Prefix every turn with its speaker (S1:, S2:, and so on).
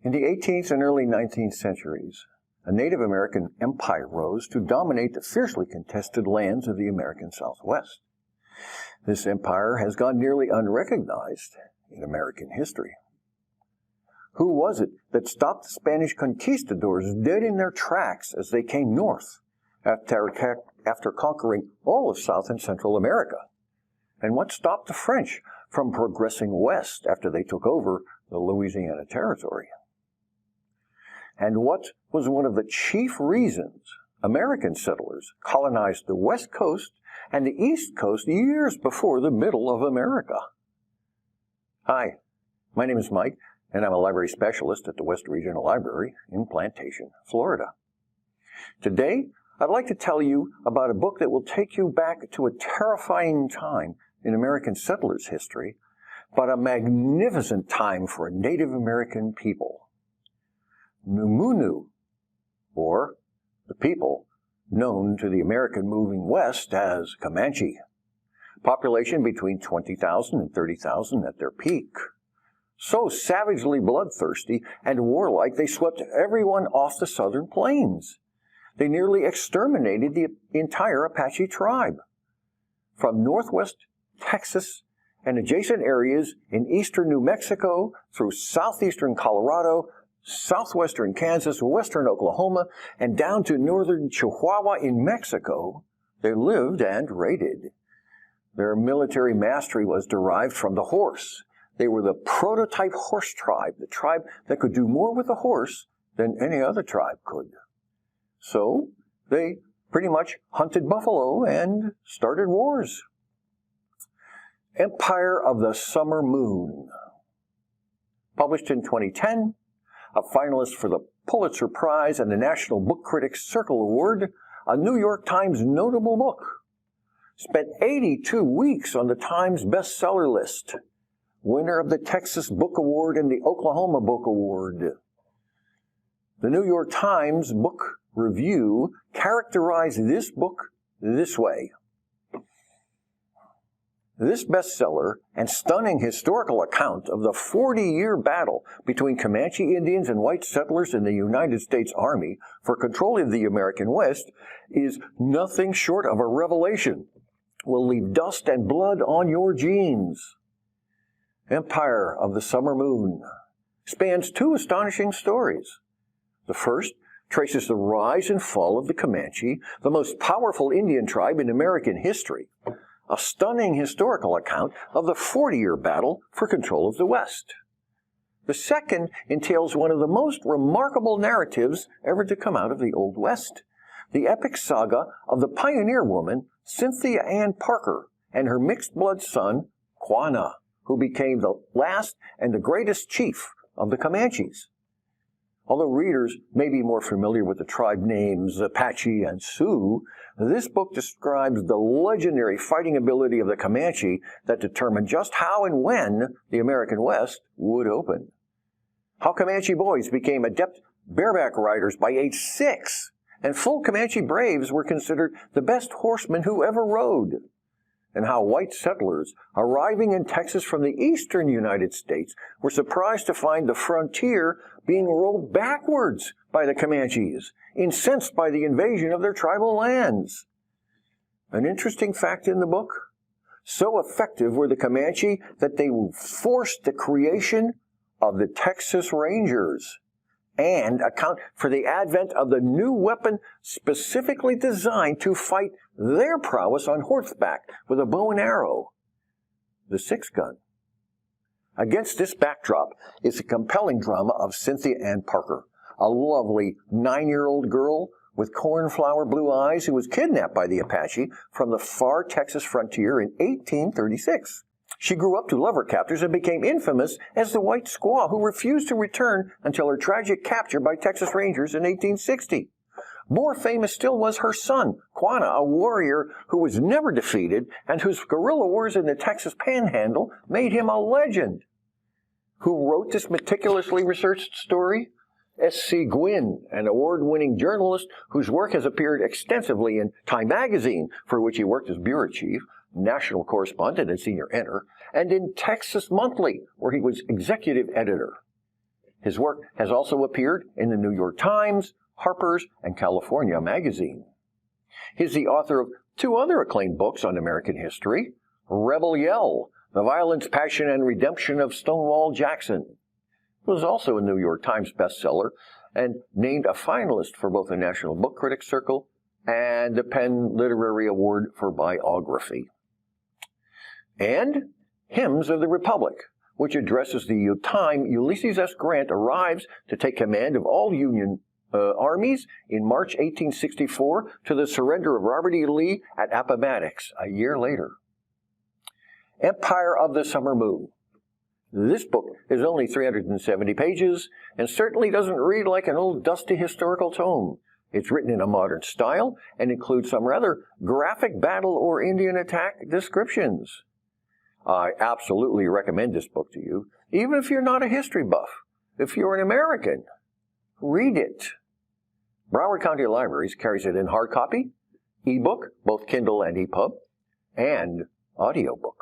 S1: In the 18th and early 19th centuries, a Native American empire rose to dominate the fiercely contested lands of the American Southwest. This empire has gone nearly unrecognized in American history. Who was it that stopped the Spanish conquistadors dead in their tracks as they came north after conquering all of South and Central America? And what stopped the French from progressing west after they took over the Louisiana Territory? And what was one of the chief reasons American settlers colonized the West Coast and the East Coast years before the middle of America? Hi, my name is Mike, and I'm a library specialist at the West Regional Library in Plantation, Florida. Today, I'd like to tell you about a book that will take you back to a terrifying time in American settlers' history, but a magnificent time for Native American people. Numunu, or the people known to the American moving west as Comanche. Population between 20,000 and 30,000 at their peak. So savagely bloodthirsty and warlike, they swept everyone off the southern plains. They nearly exterminated the entire Apache tribe. From northwest Texas and adjacent areas in eastern New Mexico through southeastern Colorado, southwestern Kansas, western Oklahoma, and down to northern Chihuahua in Mexico, they lived and raided. Their military mastery was derived from the horse. They were the prototype horse tribe, the tribe that could do more with a horse than any other tribe could. So they pretty much hunted buffalo and started wars. Empire of the Summer Moon. Published in 2010, a finalist for the Pulitzer Prize and the National Book Critics Circle Award, a New York Times notable book. Spent 82 weeks on the Times bestseller list. Winner of the Texas Book Award and the Oklahoma Book Award. The New York Times Book Review characterized this book this way. This bestseller and stunning historical account of the 40-year battle between Comanche Indians and white settlers in the United States Army for control of the American West is nothing short of a revelation. Will leave dust and blood on your jeans. Empire of the Summer Moon spans two astonishing stories. The first traces the rise and fall of the Comanche, the most powerful Indian tribe in American history. A stunning historical account of the 40-year battle for control of the West. The second entails one of the most remarkable narratives ever to come out of the Old West, the epic saga of the pioneer woman Cynthia Ann Parker and her mixed-blood son, Quanah, who became the last and the greatest chief of the Comanches. Although readers may be more familiar with the tribe names Apache and Sioux, this book describes the legendary fighting ability of the Comanche that determined just how and when the American West would open. How Comanche boys became adept bareback riders by age 6, and full Comanche braves were considered the best horsemen who ever rode. And how white settlers arriving in Texas from the eastern United States were surprised to find the frontier being rolled backwards by the Comanches, incensed by the invasion of their tribal lands. An interesting fact in the book: so effective were the Comanche that they forced the creation of the Texas Rangers and account for the advent of the new weapon specifically designed to fight their prowess on horseback with a bow and arrow, the 6-gun. Against this backdrop is a compelling drama of Cynthia Ann Parker, a lovely 9-year-old girl with cornflower blue eyes who was kidnapped by the Apache from the far Texas frontier in 1836. She grew up to love her captors and became infamous as the white squaw who refused to return until her tragic capture by Texas Rangers in 1860. More famous still was her son, Quanah, a warrior who was never defeated and whose guerrilla wars in the Texas Panhandle made him a legend. Who wrote this meticulously researched story? S.C. Gwynne, an award-winning journalist whose work has appeared extensively in Time magazine, for which he worked as bureau chief, national correspondent and senior editor, and in Texas Monthly, where he was executive editor. His work has also appeared in the New York Times, Harper's, and California magazine. He's the author of 2 other acclaimed books on American history, Rebel Yell, The Violence, Passion, and Redemption of Stonewall Jackson. It was also a New York Times bestseller and named a finalist for both the National Book Critics Circle and the Penn Literary Award for Biography. And Hymns of the Republic, which addresses the time Ulysses S. Grant arrives to take command of all Union armies in March 1864 to the surrender of Robert E. Lee at Appomattox a year later. Empire of the Summer Moon. This book is only 370 pages and certainly doesn't read like an old dusty historical tome. It's written in a modern style and includes some rather graphic battle or Indian attack descriptions. I absolutely recommend this book to you, even if you're not a history buff. If you're an American, read it. Broward County Libraries carries it in hard copy, ebook, both Kindle and EPUB, and audiobook.